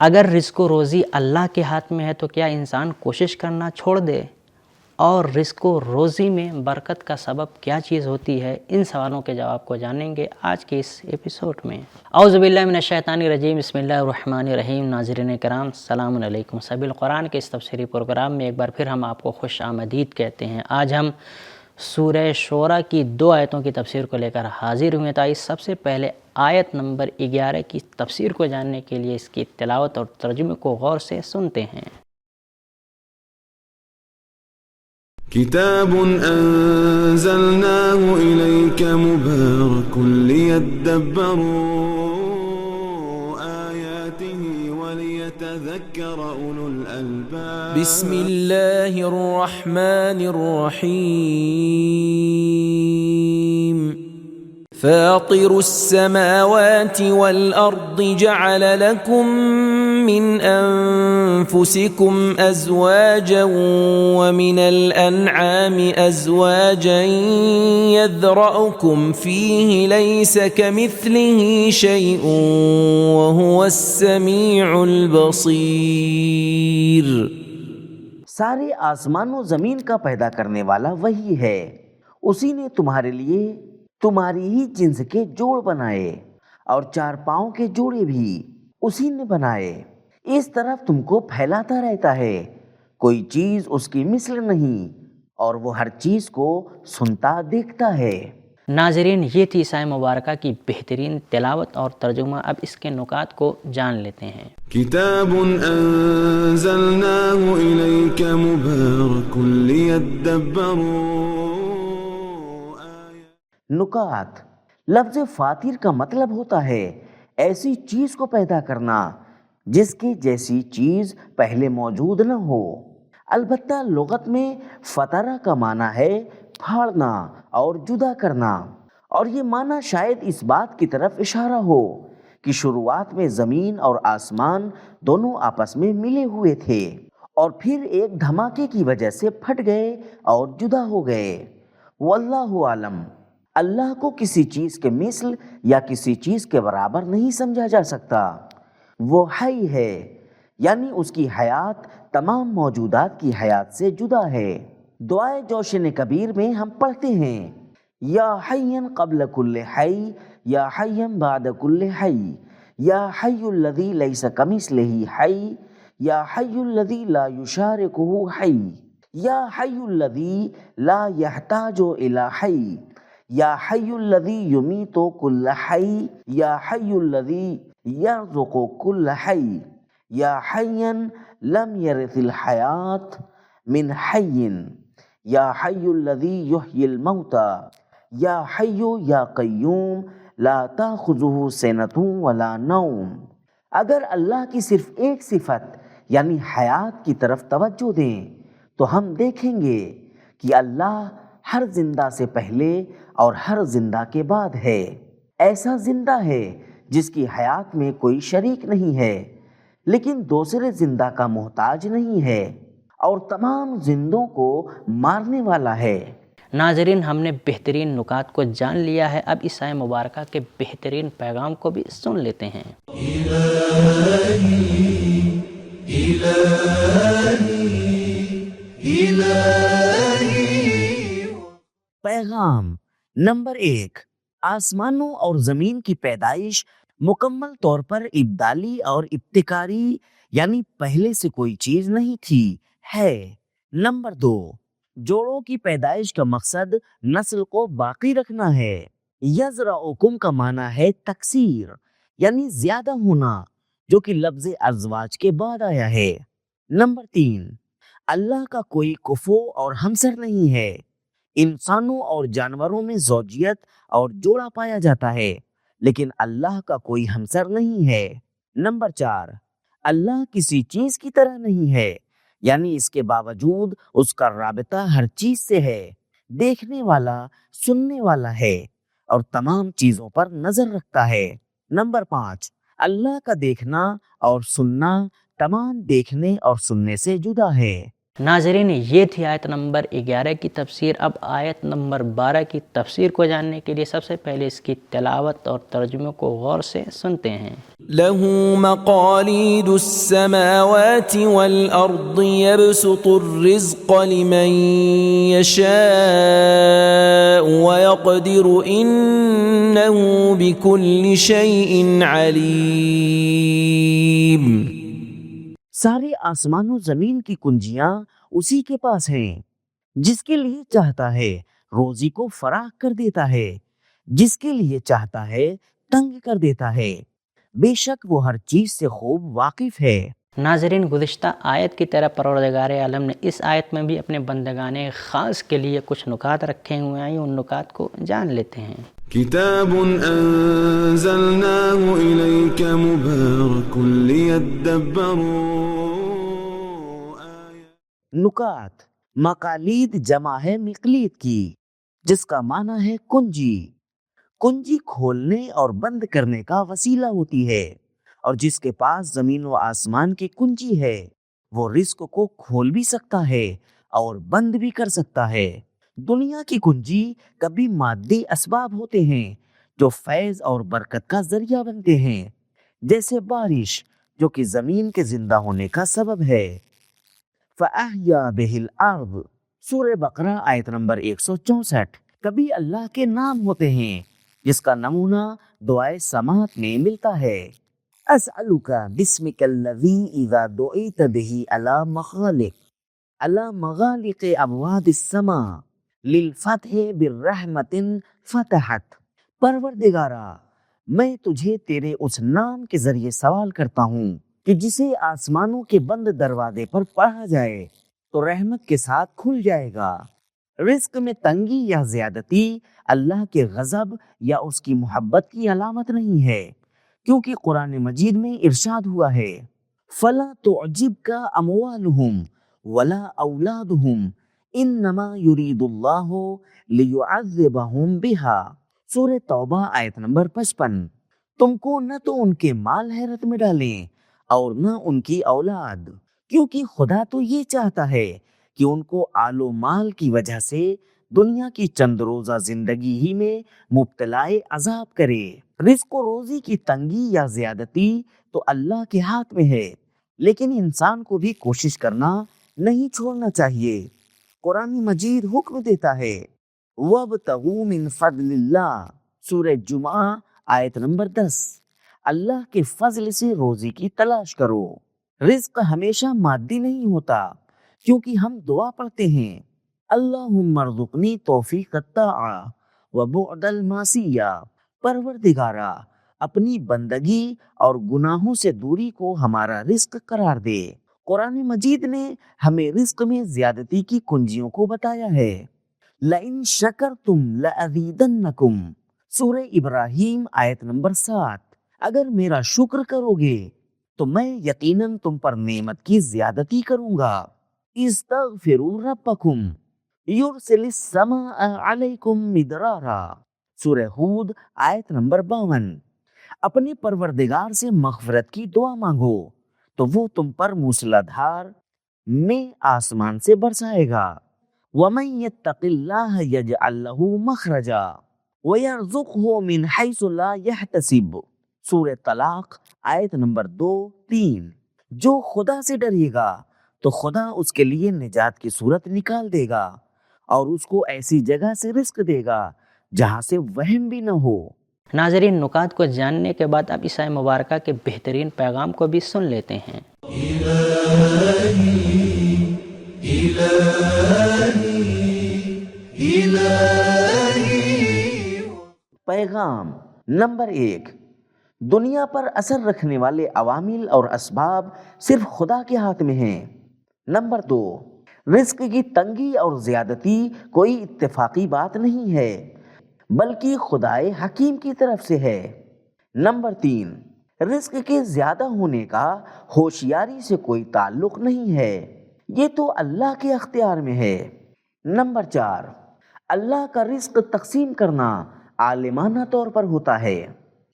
اگر رزق و روزی اللہ کے ہاتھ میں ہے تو کیا انسان کوشش کرنا چھوڑ دے؟ اور رزق و روزی میں برکت کا سبب کیا چیز ہوتی ہے؟ ان سوالوں کے جواب کو جانیں گے آج کے اس ایپیسوڈ میں۔ اعوذ باللہ من الشیطان الرجیم، بسم اللہ الرحمن الرحیم۔ ناظرین کرام، السلام علیکم۔ سبیل القرآن کے اس تفسیری پروگرام میں ایک بار پھر ہم آپ کو خوش آمدید کہتے ہیں۔ آج ہم سورہ شعراء کی 2 آیتوں کی تفسیر کو لے کر حاضر ہوئے ہیں۔ سب سے پہلے آیت نمبر 11 کی تفسیر کو جاننے کے لیے اس کی تلاوت اور ترجمے کو غور سے سنتے ہیں۔ كتاب أنزلناه إليك مبارك ليدبروا آياته وليتذكر أولو الألباب بسم الله الرحمن الرحيم فاطر السماوات والأرض جعل لكم من أنفسكم أزواجا ومن الأنعام أزواجا يذرأكم فيه ليس كمثله شيء وهو السميع البصير۔ سارے آسمان و زمین کا پیدا کرنے والا وہی ہے، اسی نے تمہارے لیے تمہاری ہی جنس کے جوڑ بنائے اور 4 پاؤں کے جوڑے بھی اسی نے بنائے۔ اس طرف تم کو پھیلاتا رہتا ہے، کوئی چیز اس کی مثل نہیں، اور وہ ہر چیز کو سنتا دیکھتا ہے۔ ناظرین، یہ تھی عیسائی مبارکہ کی بہترین تلاوت اور ترجمہ۔ اب اس کے نکات کو جان لیتے ہیں۔ كتاب أنزلناه إليك مبارك ليدبروا نکات۔ لفظ فاطر کا مطلب ہوتا ہے ایسی چیز کو پیدا کرنا جس کی جیسی چیز پہلے موجود نہ ہو۔ البتہ لغت میں فطرہ کا معنی ہے پھاڑنا اور جدا کرنا، اور یہ معنی شاید اس بات کی طرف اشارہ ہو کہ شروعات میں زمین اور آسمان دونوں آپس میں ملے ہوئے تھے اور پھر ایک دھماکے کی وجہ سے پھٹ گئے اور جدا ہو گئے۔ واللہ عالم، اللہ کو کسی چیز کے مثل یا کسی چیز کے برابر نہیں سمجھا جا سکتا۔ وہ حی ہے، یعنی اس کی حیات تمام موجودات کی حیات سے جدا ہے۔ دعائے جوشن کبیر میں ہم پڑھتے ہیں یا حیًّا قبل کل حی یا حیًّا بعد کل حی یا حی الذی لیس کمثلہ حی یا حی الذی لا یشارکہ حی یا حی الذی لا یحتاج الی حی یا حی الذی یمیت کل حی یا حی الذی یرزق کل حی یا حیا لم یرث الحیات من حی یا حی الذی یحیی الموتى یا حی یا قیوم لا تاخذہ سنۃ ولا نوم۔ اگر اللہ کی صرف ایک صفت یعنی حیات کی طرف توجہ دیں تو ہم دیکھیں گے کہ اللہ ہر زندہ سے پہلے اور ہر زندہ کے بعد ہے، ایسا زندہ ہے جس کی حیات میں کوئی شریک نہیں ہے لیکن دوسرے زندہ کا محتاج نہیں ہے، اور تمام زندوں کو مارنے والا ہے۔ ناظرین، ہم نے بہترین نکات کو جان لیا ہے۔ اب عیسائی مبارکہ کے بہترین پیغام کو بھی سن لیتے ہیں۔ پیغام نمبر 1، آسمانوں اور زمین کی پیدائش مکمل طور پر ابدالی اور ابتکاری، یعنی پہلے سے کوئی چیز نہیں تھی، ہے۔ نمبر 2، جوڑوں کی پیدائش کا مقصد نسل کو باقی رکھنا ہے۔ یزرعکم کا معنی ہے تکثیر، یعنی زیادہ ہونا، جو کہ لفظ ازواج کے بعد آیا ہے۔ نمبر 3، اللہ کا کوئی کفو اور ہمسر نہیں ہے۔ انسانوں اور جانوروں میں زوجیت اور جوڑا پایا جاتا ہے، لیکن اللہ کا کوئی ہمسر نہیں ہے۔ نمبر 4، اللہ کسی چیز کی طرح نہیں ہے، یعنی اس کے باوجود اس کا رابطہ ہر چیز سے ہے، دیکھنے والا، سننے والا ہے اور تمام چیزوں پر نظر رکھتا ہے۔ نمبر 5، اللہ کا دیکھنا اور سننا تمام دیکھنے اور سننے سے جدا ہے۔ ناظرین، یہ تھی آیت نمبر 11 کی تفسیر۔ اب آیت نمبر 12 کی تفسیر کو جاننے کے لیے سب سے پہلے اس کی تلاوت اور ترجمے کو غور سے سنتے ہیں۔ له مقاليد السماوات والأرض يبسط الرزق لمن يشاء ويقدر إنه بكل شيء عليم۔ سارے آسمان و زمین کی کنجیاں اسی کے پاس ہیں، جس کے لیے چاہتا ہے روزی کو فراخ کر دیتا ہے، جس کے لیے چاہتا ہے تنگ کر دیتا ہے، بے شک وہ ہر چیز سے خوب واقف ہے۔ ناظرین، گزشتہ آیت کی طرح پروردگار عالم نے اس آیت میں بھی اپنے بندگان خاص کے لیے کچھ نکات رکھے ہوئے ہیں، ان نکات کو جان لیتے ہیں۔ كتاب أنزلناه إليك مبارك ليدبروا نکات، مقالید جمع ہے مقلید کی، جس کا معنی ہے کنجی۔ کنجی کھولنے اور بند کرنے کا وسیلہ ہوتی ہے، اور جس کے پاس زمین و آسمان کی کنجی ہے وہ رزق کو کھول بھی سکتا ہے اور بند بھی کر سکتا ہے۔ دنیا کی کنجی کبھی مادی اسباب ہوتے ہیں جو فیض اور برکت کا ذریعہ بنتے ہیں، جیسے بارش جو کہ زمین کے زندہ ہونے کا سبب ہے۔ فَأَحْيَا بِهِ الْأَرْضِ، سورہ بقرہ آیت نمبر 164۔ کبھی اللہ کے نام ہوتے ہیں جس کا نمونہ دعائے سماعت میں ملتا ہے۔ أَسْأَلُكَ بِاسْمِكَ الَّذِي إِذَا دُعِيتَ بِهِ عَلَى مَغَالِقِ أَبْوَابِ السَّمَاءِ لِلْفَتْحِ بِالرَّحْمَةٍ فَتَحَتْ۔ پروردگارا، میں تجھے تیرے اس نام کے ذریعے سوال کرتا ہوں کہ جسے آسمانوں کے بند دروازے پر پڑھا جائے تو رحمت کے ساتھ کھل جائے گا۔ رزق میں تنگی یا زیادتی اللہ کے غضب یا اس کی محبت کی علامت نہیں ہے، کیونکہ قرآن مجید میں ارشاد ہوا ہے فَلَا تُعْجِبْكَ أَمْوَالُهُمْ وَلَا أَوْلَادُهُمْ إِنَّمَا يُرِيدُ اللَّهُ لِيُعَذِّبَهُمْ بِهَا، سورہ توبہ آیت نمبر 55۔ تم کو نہ تو ان کے مال حیرت میں ڈالیں اور نہ ان کی اولاد، کیونکہ خدا تو یہ چاہتا ہے کہ ان کو آل و مال کی وجہ سے دنیا کی چند روزہ زندگی ہی میں مبتلا عذاب کرے۔ رزق و روزی کی تنگی یا زیادتی تو اللہ کے ہاتھ میں ہے، لیکن انسان کو بھی کوشش کرنا نہیں چھوڑنا چاہیے۔ قرآن مجید حکم دیتا ہے وَابْتَغُوا مِن فَضْلِ اللَّهِ، سورہ جمعہ آیت نمبر 10۔ اللہ کے فضل سے روزی کی تلاش کرو۔ رزق ہمیشہ مادی نہیں ہوتا، کیونکہ ہم دعا پڑھتے ہیں اللہم ارزقنی توفیق الطاعہ وبعد المعصیہ، پروردگارا اپنی بندگی اور گناہوں سے دوری کو ہمارا رزق قرار دے۔ قرآن مجید نے ہمیں رزق میں زیادتی کی کنجیوں کو بتایا ہے۔ لَإِن شَكَرْتُمْ لَأَزِيدَنَّكُمْ، سورہ ابراہیم آیت نمبر 7۔ اگر میرا شکر کرو گے تو میں یقیناً تم پر نعمت کی زیادتی کروں گا۔ اسْتَغْفِرُوا رَبَّكُمْ يُرْسِلِ السَّمَاءَ عَلَيْكُمْ مِدْرَارًا، سورہ ہود آیت نمبر 52۔ اپنے پروردگار سے مغفرت کی دعا مانگو تو وہ تم پر موسلا دھار میں آسمان سے برسائے گا۔ وَمَن يَتَّقِ اللَّهَ يَجْعَل لَّهُ مَخْرَجًا وَيَرْزُقْهُ مِنْ حَيْثُ لَا يَحْتَسِبُ، سورہ طلاق آیت نمبر 2-3۔ جو خدا سے ڈرے گا تو خدا اس کے لیے نجات کی صورت نکال دے گا اور اس کو ایسی جگہ سے رزق دے گا جہاں سے وہم بھی نہ ہو۔ ناظرین، نکات کو جاننے کے بعد اب عیسائی مبارکہ کے بہترین پیغام کو بھی سن لیتے ہیں۔ پیغام نمبر 1، دنیا پر اثر رکھنے والے عوامل اور اسباب صرف خدا کے ہاتھ میں ہیں۔ نمبر 2، رزق کی تنگی اور زیادتی کوئی اتفاقی بات نہیں ہے بلکہ خدائے حکیم کی طرف سے ہے۔ نمبر 3، رزق کے زیادہ ہونے کا ہوشیاری سے کوئی تعلق نہیں ہے، یہ تو اللہ کے اختیار میں ہے۔ نمبر 4، اللہ کا رزق تقسیم کرنا عالمانہ طور پر ہوتا ہے۔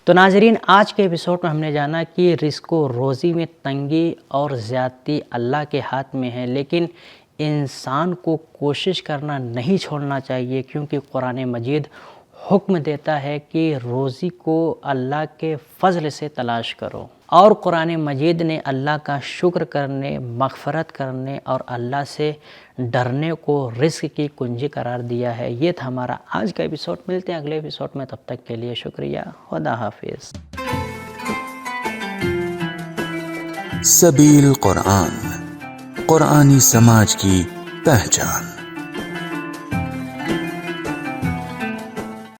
تو ناظرین، آج کے ایپیسوڈ میں ہم نے جانا کہ رزق و روزی میں تنگی اور زیادتی اللہ کے ہاتھ میں ہے، لیکن انسان کو کوشش کرنا نہیں چھوڑنا چاہیے، کیونکہ قرآن مجید حکم دیتا ہے کہ روزی کو اللہ کے فضل سے تلاش کرو، اور قرآن مجید نے اللہ کا شکر کرنے، مغفرت کرنے اور اللہ سے ڈرنے کو رزق کی کنجی قرار دیا ہے۔ یہ تھا ہمارا آج کا ایپیسوڈ، ملتے ہیں اگلے ایپیسوڈ میں، تب تک کے لیے شکریہ، خدا حافظ۔ سبیل قرآن، قرآنی سماج کی پہچان۔